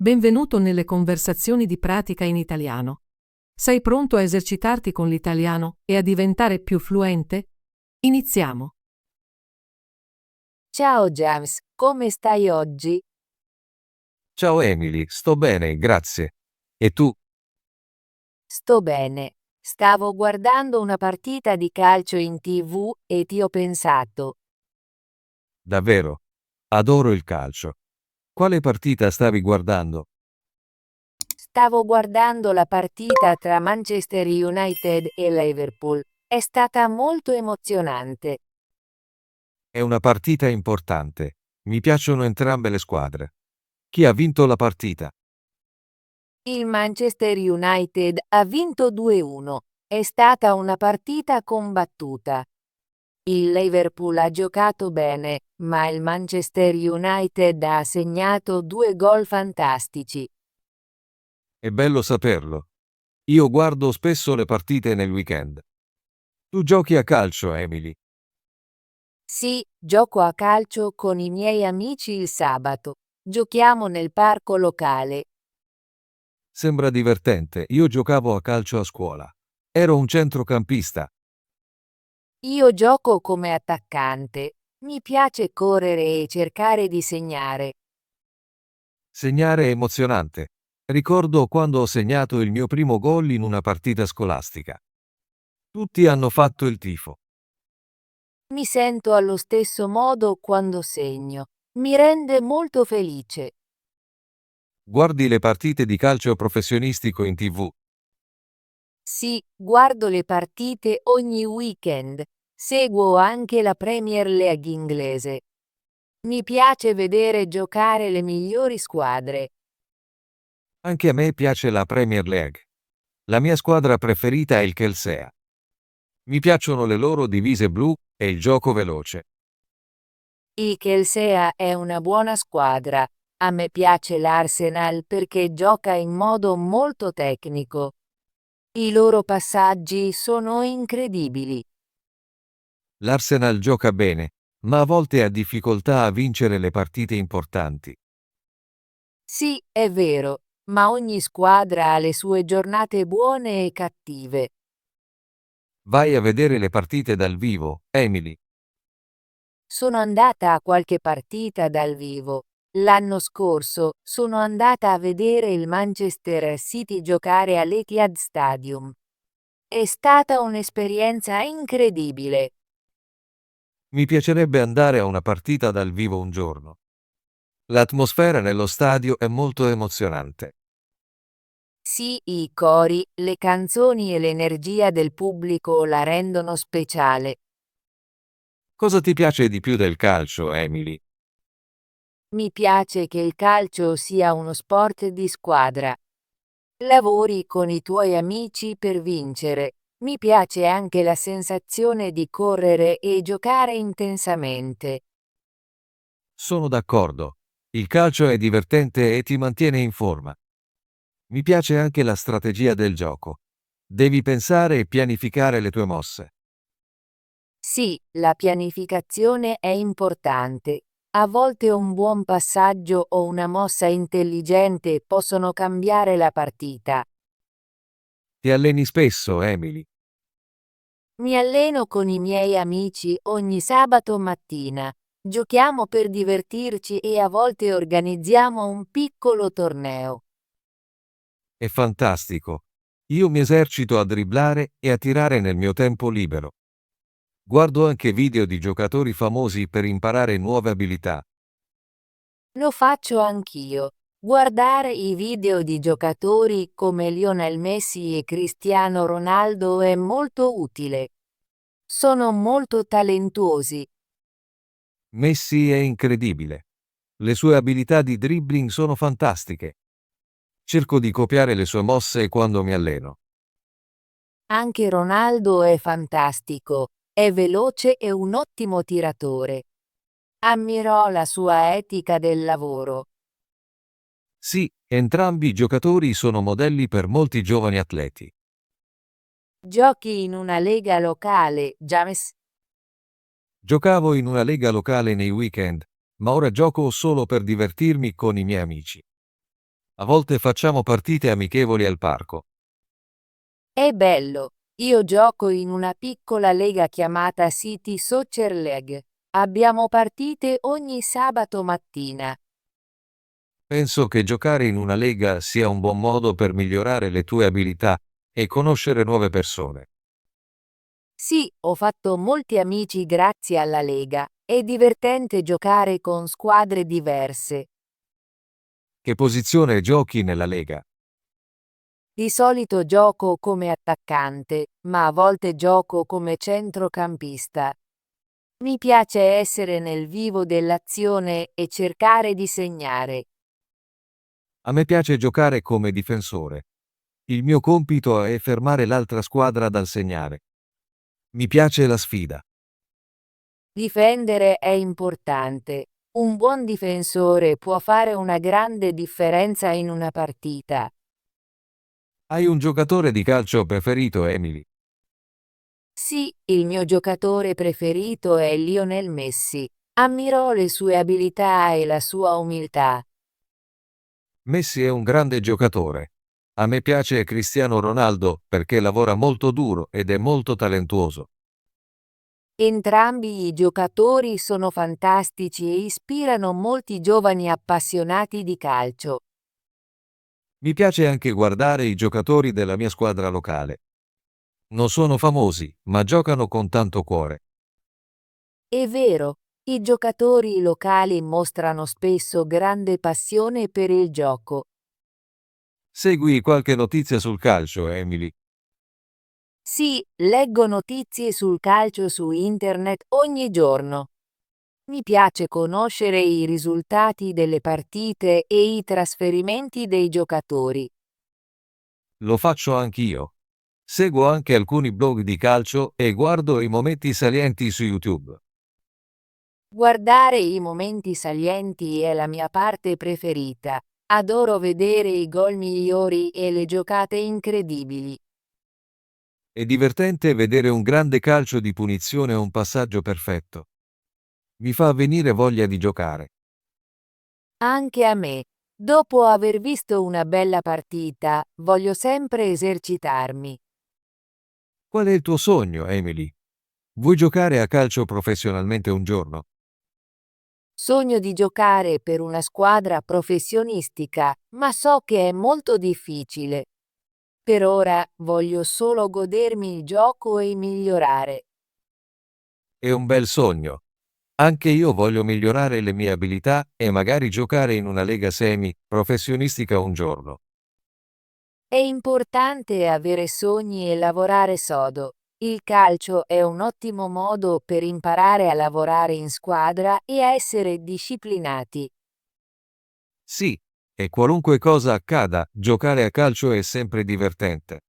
Benvenuto nelle conversazioni di pratica in italiano. Sei pronto a esercitarti con l'italiano e a diventare più fluente? Iniziamo. Ciao James, come stai oggi? Ciao Emily, sto bene, grazie. E tu? Sto bene. Stavo guardando una partita di calcio in TV e ti ho pensato. Davvero? Adoro il calcio. Quale partita stavi guardando? Stavo guardando la partita tra Manchester United e Liverpool. È stata molto emozionante. È una partita importante. Mi piacciono entrambe le squadre. Chi ha vinto la partita? Il Manchester United ha vinto 2-1. È stata una partita combattuta. Il Liverpool ha giocato bene, ma il Manchester United ha segnato 2 gol fantastici. È bello saperlo. Io guardo spesso le partite nel weekend. Tu giochi a calcio, Emily? Sì, gioco a calcio con i miei amici il sabato. Giochiamo nel parco locale. Sembra divertente. Io giocavo a calcio a scuola. Ero un centrocampista. Io gioco come attaccante. Mi piace correre e cercare di segnare. Segnare è emozionante. Ricordo quando ho segnato il mio primo gol in una partita scolastica. Tutti hanno fatto il tifo. Mi sento allo stesso modo quando segno. Mi rende molto felice. Guardi le partite di calcio professionistico in TV. Sì, guardo le partite ogni weekend. Seguo anche la Premier League inglese. Mi piace vedere giocare le migliori squadre. Anche a me piace la Premier League. La mia squadra preferita è il Chelsea. Mi piacciono le loro divise blu e il gioco veloce. Il Chelsea è una buona squadra. A me piace l'Arsenal perché gioca in modo molto tecnico. I loro passaggi sono incredibili. L'Arsenal gioca bene, ma a volte ha difficoltà a vincere le partite importanti. Sì, è vero, ma ogni squadra ha le sue giornate buone e cattive. Vai a vedere le partite dal vivo, Emily. Sono andata a qualche partita dal vivo. L'anno scorso sono andata a vedere il Manchester City giocare all'Etihad Stadium. È stata un'esperienza incredibile. Mi piacerebbe andare a una partita dal vivo un giorno. L'atmosfera nello stadio è molto emozionante. Sì, i cori, le canzoni e l'energia del pubblico la rendono speciale. Cosa ti piace di più del calcio, Emily? Mi piace che il calcio sia uno sport di squadra. Lavori con i tuoi amici per vincere. Mi piace anche la sensazione di correre e giocare intensamente. Sono d'accordo. Il calcio è divertente e ti mantiene in forma. Mi piace anche la strategia del gioco. Devi pensare e pianificare le tue mosse. Sì, la pianificazione è importante. A volte un buon passaggio o una mossa intelligente possono cambiare la partita. Ti alleni spesso, Emily. Mi alleno con i miei amici ogni sabato mattina. Giochiamo per divertirci e a volte organizziamo un piccolo torneo. È fantastico. Io mi esercito a dribblare e a tirare nel mio tempo libero. Guardo anche video di giocatori famosi per imparare nuove abilità. Lo faccio anch'io. Guardare i video di giocatori come Lionel Messi e Cristiano Ronaldo è molto utile. Sono molto talentuosi. Messi è incredibile. Le sue abilità di dribbling sono fantastiche. Cerco di copiare le sue mosse quando mi alleno. Anche Ronaldo è fantastico. È veloce e un ottimo tiratore. Ammirò la sua etica del lavoro. Sì, entrambi i giocatori sono modelli per molti giovani atleti. Giochi in una lega locale, James? Giocavo in una lega locale nei weekend, ma ora gioco solo per divertirmi con i miei amici. A volte facciamo partite amichevoli al parco. È bello. Io gioco in una piccola lega chiamata City Soccer League. Abbiamo partite ogni sabato mattina. Penso che giocare in una lega sia un buon modo per migliorare le tue abilità e conoscere nuove persone. Sì, ho fatto molti amici grazie alla lega. È divertente giocare con squadre diverse. Che posizione giochi nella lega? Di solito gioco come attaccante, ma a volte gioco come centrocampista. Mi piace essere nel vivo dell'azione e cercare di segnare. A me piace giocare come difensore. Il mio compito è fermare l'altra squadra dal segnare. Mi piace la sfida. Difendere è importante. Un buon difensore può fare una grande differenza in una partita. Hai un giocatore di calcio preferito, Emily? Sì, il mio giocatore preferito è Lionel Messi. Ammiro le sue abilità e la sua umiltà. Messi è un grande giocatore. A me piace Cristiano Ronaldo perché lavora molto duro ed è molto talentuoso. Entrambi i giocatori sono fantastici e ispirano molti giovani appassionati di calcio. Mi piace anche guardare i giocatori della mia squadra locale. Non sono famosi, ma giocano con tanto cuore. È vero, i giocatori locali mostrano spesso grande passione per il gioco. Segui qualche notizia sul calcio, Emily? Sì, leggo notizie sul calcio su internet ogni giorno. Mi piace conoscere i risultati delle partite e i trasferimenti dei giocatori. Lo faccio anch'io. Seguo anche alcuni blog di calcio e guardo i momenti salienti su YouTube. Guardare i momenti salienti è la mia parte preferita. Adoro vedere i gol migliori e le giocate incredibili. È divertente vedere un grande calcio di punizione o un passaggio perfetto. Mi fa venire voglia di giocare. Anche a me. Dopo aver visto una bella partita, voglio sempre esercitarmi. Qual è il tuo sogno, Emily? Vuoi giocare a calcio professionalmente un giorno? Sogno di giocare per una squadra professionistica, ma so che è molto difficile. Per ora voglio solo godermi il gioco e migliorare. È un bel sogno. Anche io voglio migliorare le mie abilità e magari giocare in una lega semi-professionistica un giorno. È importante avere sogni e lavorare sodo. Il calcio è un ottimo modo per imparare a lavorare in squadra e a essere disciplinati. Sì, e qualunque cosa accada, giocare a calcio è sempre divertente.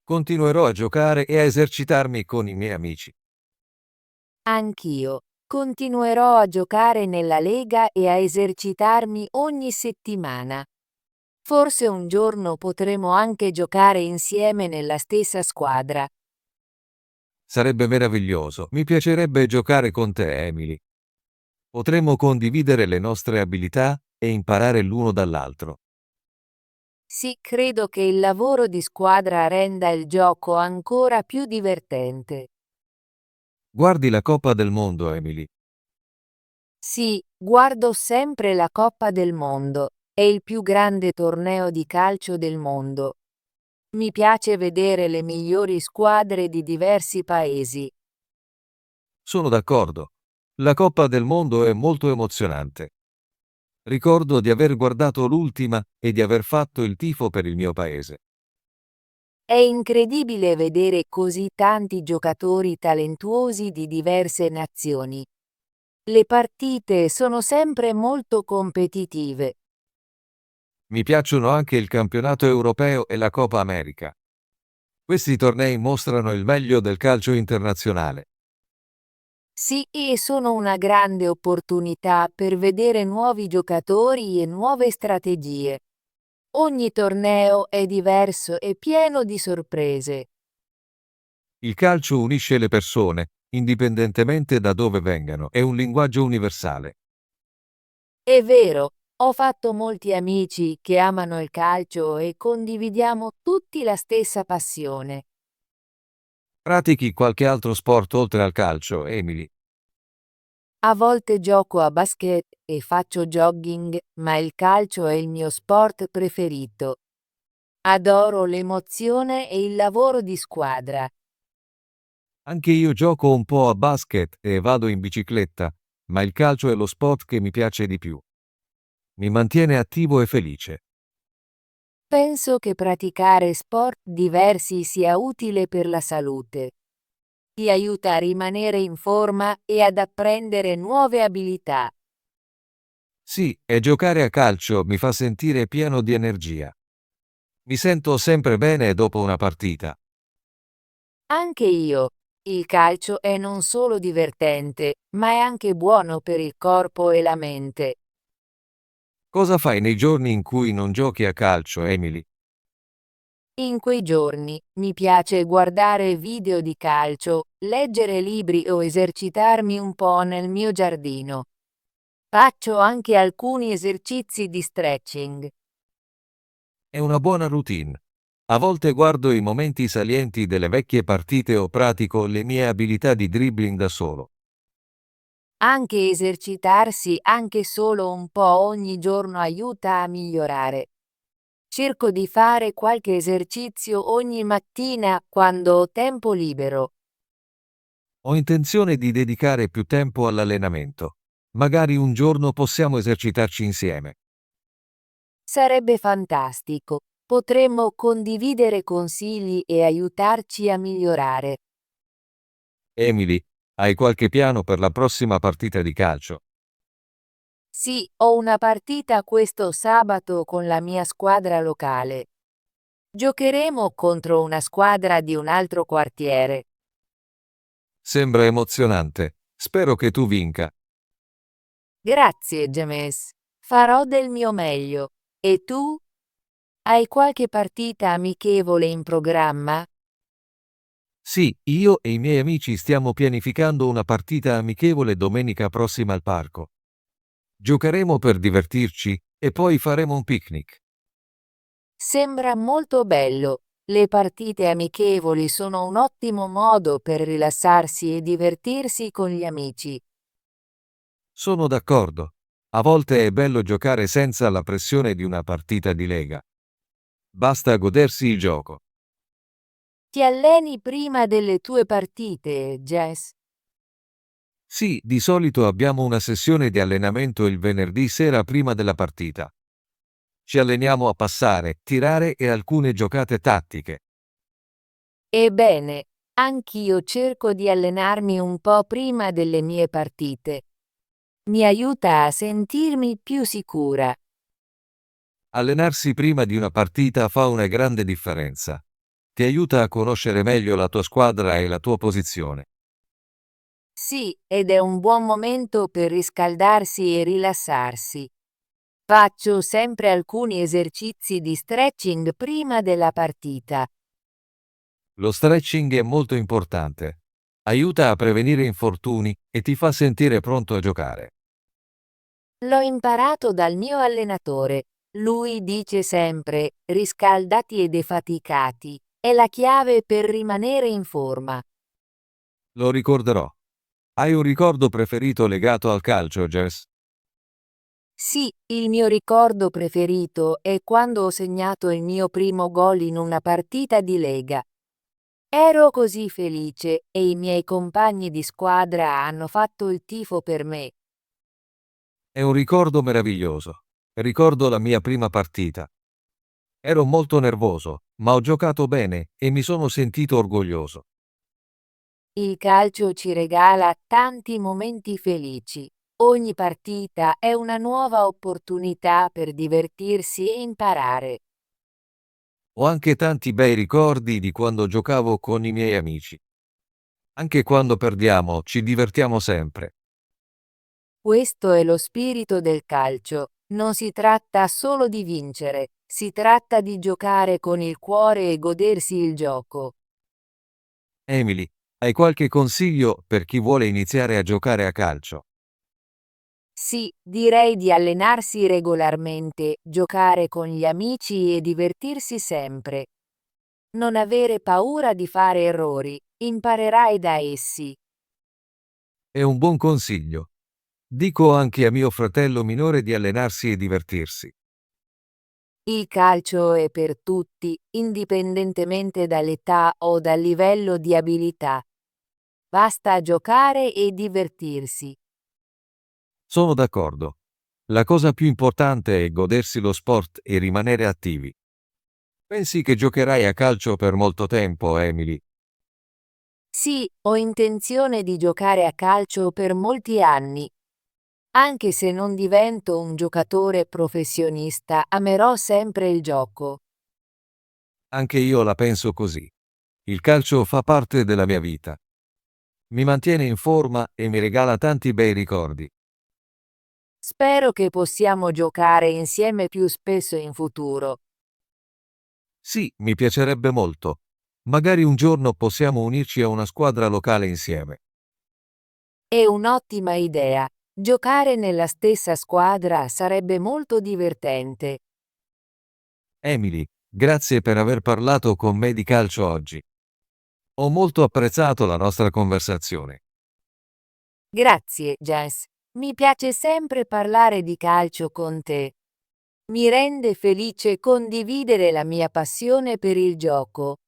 Continuerò a giocare e a esercitarmi con i miei amici. Anch'io. Continuerò a giocare nella lega e a esercitarmi ogni settimana. Forse un giorno potremo anche giocare insieme nella stessa squadra. Sarebbe meraviglioso. Mi piacerebbe giocare con te, Emily. Potremmo condividere le nostre abilità e imparare l'uno dall'altro. Sì, credo che il lavoro di squadra renda il gioco ancora più divertente. Guardi la Coppa del Mondo, Emily. Sì, guardo sempre la Coppa del Mondo. È il più grande torneo di calcio del mondo. Mi piace vedere le migliori squadre di diversi paesi. Sono d'accordo. La Coppa del Mondo è molto emozionante. Ricordo di aver guardato l'ultima e di aver fatto il tifo per il mio paese. È incredibile vedere così tanti giocatori talentuosi di diverse nazioni. Le partite sono sempre molto competitive. Mi piacciono anche il campionato europeo e la Coppa America. Questi tornei mostrano il meglio del calcio internazionale. Sì, e sono una grande opportunità per vedere nuovi giocatori e nuove strategie. Ogni torneo è diverso e pieno di sorprese. Il calcio unisce le persone, indipendentemente da dove vengano, è un linguaggio universale. È vero, Ho fatto molti amici che amano il calcio e condividiamo tutti la stessa passione. Pratichi qualche altro sport oltre al calcio, Emily? A volte gioco a basket e faccio jogging, ma il calcio è il mio sport preferito. Adoro l'emozione e il lavoro di squadra. Anche io gioco un po' a basket e vado in bicicletta, ma il calcio è lo sport che mi piace di più. Mi mantiene attivo e felice. Penso che praticare sport diversi sia utile per la salute. Ti aiuta a rimanere in forma e ad apprendere nuove abilità. Sì, e giocare a calcio mi fa sentire pieno di energia. Mi sento sempre bene dopo una partita. Anche io. Il calcio è non solo divertente, ma è anche buono per il corpo e la mente. Cosa fai nei giorni in cui non giochi a calcio, Emily? In quei giorni mi piace guardare video di calcio, leggere libri o esercitarmi un po' nel mio giardino. Faccio anche alcuni esercizi di stretching. È una buona routine. A volte guardo i momenti salienti delle vecchie partite o pratico le mie abilità di dribbling da solo. Anche esercitarsi anche solo un po' ogni giorno aiuta a migliorare. Cerco di fare qualche esercizio ogni mattina quando ho tempo libero. Ho intenzione di dedicare più tempo all'allenamento. Magari un giorno possiamo esercitarci insieme. Sarebbe fantastico. Potremmo condividere consigli e aiutarci a migliorare. Emily, hai qualche piano per la prossima partita di calcio? Sì, ho una partita questo sabato con la mia squadra locale. Giocheremo contro una squadra di un altro quartiere. Sembra emozionante. Spero che tu vinca. Grazie, James. Farò del mio meglio. E tu? Hai qualche partita amichevole in programma? Sì, io e i miei amici stiamo pianificando una partita amichevole domenica prossima al parco. Giocheremo per divertirci e poi faremo un picnic. Sembra molto bello. Le partite amichevoli sono un ottimo modo per rilassarsi e divertirsi con gli amici. Sono d'accordo. A volte è bello giocare senza la pressione di una partita di lega. Basta godersi il gioco. Ti alleni prima delle tue partite, Jess? Sì, di solito abbiamo una sessione di allenamento il venerdì sera prima della partita. Ci alleniamo a passare, tirare e alcune giocate tattiche. Ebbene, anch'io cerco di allenarmi un po' prima delle mie partite. Mi aiuta a sentirmi più sicura. Allenarsi prima di una partita fa una grande differenza. Ti aiuta a conoscere meglio la tua squadra e la tua posizione. Sì, ed è un buon momento per riscaldarsi e rilassarsi. Faccio sempre alcuni esercizi di stretching prima della partita. Lo stretching è molto importante. Aiuta a prevenire infortuni e ti fa sentire pronto a giocare. L'ho imparato dal mio allenatore. Lui dice sempre, riscaldati e defaticati. È la chiave per rimanere in forma. Lo ricorderò. Hai un ricordo preferito legato al calcio, Jess? Sì, il mio ricordo preferito è quando ho segnato il mio primo gol in una partita di Lega. Ero così felice e i miei compagni di squadra hanno fatto il tifo per me. È un ricordo meraviglioso. Ricordo la mia prima partita. Ero molto nervoso, ma ho giocato bene e mi sono sentito orgoglioso. Il calcio ci regala tanti momenti felici. Ogni partita è una nuova opportunità per divertirsi e imparare. Ho anche tanti bei ricordi di quando giocavo con i miei amici. Anche quando perdiamo, ci divertiamo sempre. Questo è lo spirito del calcio. Non si tratta solo di vincere, si tratta di giocare con il cuore e godersi il gioco. Emily, hai qualche consiglio per chi vuole iniziare a giocare a calcio? Sì, direi di allenarsi regolarmente, giocare con gli amici e divertirsi sempre. Non avere paura di fare errori, imparerai da essi. È un buon consiglio. Dico anche a mio fratello minore di allenarsi e divertirsi. Il calcio è per tutti, indipendentemente dall'età o dal livello di abilità. Basta giocare e divertirsi. Sono d'accordo. La cosa più importante è godersi lo sport e rimanere attivi. Pensi che giocherai a calcio per molto tempo, Emily? Sì, ho intenzione di giocare a calcio per molti anni. Anche se non divento un giocatore professionista, amerò sempre il gioco. Anche io la penso così. Il calcio fa parte della mia vita. Mi mantiene in forma e mi regala tanti bei ricordi. Spero che possiamo giocare insieme più spesso in futuro. Sì, mi piacerebbe molto. Magari un giorno possiamo unirci a una squadra locale insieme. È un'ottima idea. Giocare nella stessa squadra sarebbe molto divertente. Emily, grazie per aver parlato con me di calcio oggi. Ho molto apprezzato la nostra conversazione. Grazie, Jess. Mi piace sempre parlare di calcio con te. Mi rende felice condividere la mia passione per il gioco.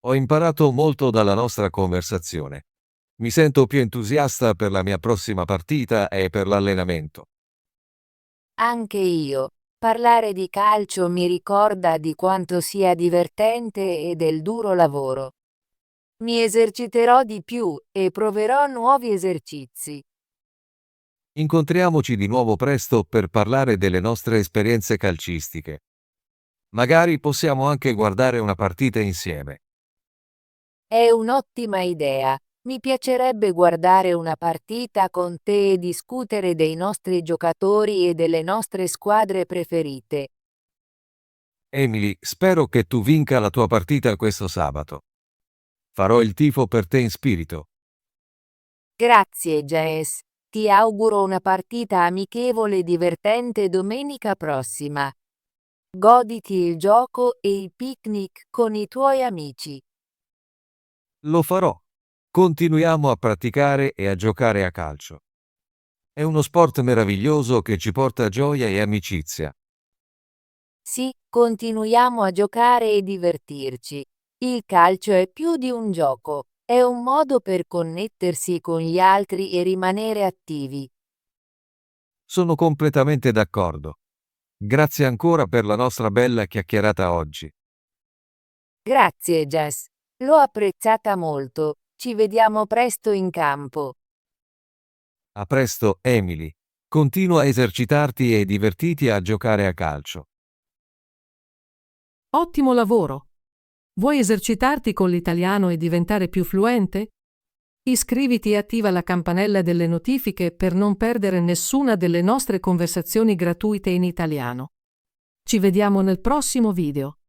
Ho imparato molto dalla nostra conversazione. Mi sento più entusiasta per la mia prossima partita e per l'allenamento. Anche io. Parlare di calcio mi ricorda di quanto sia divertente e del duro lavoro. Mi eserciterò di più e proverò nuovi esercizi. Incontriamoci di nuovo presto per parlare delle nostre esperienze calcistiche. Magari possiamo anche guardare una partita insieme. È un'ottima idea. Mi piacerebbe guardare una partita con te e discutere dei nostri giocatori e delle nostre squadre preferite. Emily, spero che tu vinca la tua partita questo sabato. Farò il tifo per te in spirito. Grazie, Jess. Ti auguro una partita amichevole e divertente domenica prossima. Goditi il gioco e il picnic con i tuoi amici. Lo farò. Continuiamo a praticare e a giocare a calcio. È uno sport meraviglioso che ci porta gioia e amicizia. Sì, continuiamo a giocare e divertirci. Il calcio è più di un gioco, è un modo per connettersi con gli altri e rimanere attivi. Sono completamente d'accordo. Grazie ancora per la nostra bella chiacchierata oggi. Grazie, Jess. L'ho apprezzata molto. Ci vediamo presto in campo. A presto, Emily. Continua a esercitarti e divertiti a giocare a calcio. Ottimo lavoro! Vuoi esercitarti con l'italiano e diventare più fluente? Iscriviti e attiva la campanella delle notifiche per non perdere nessuna delle nostre conversazioni gratuite in italiano. Ci vediamo nel prossimo video.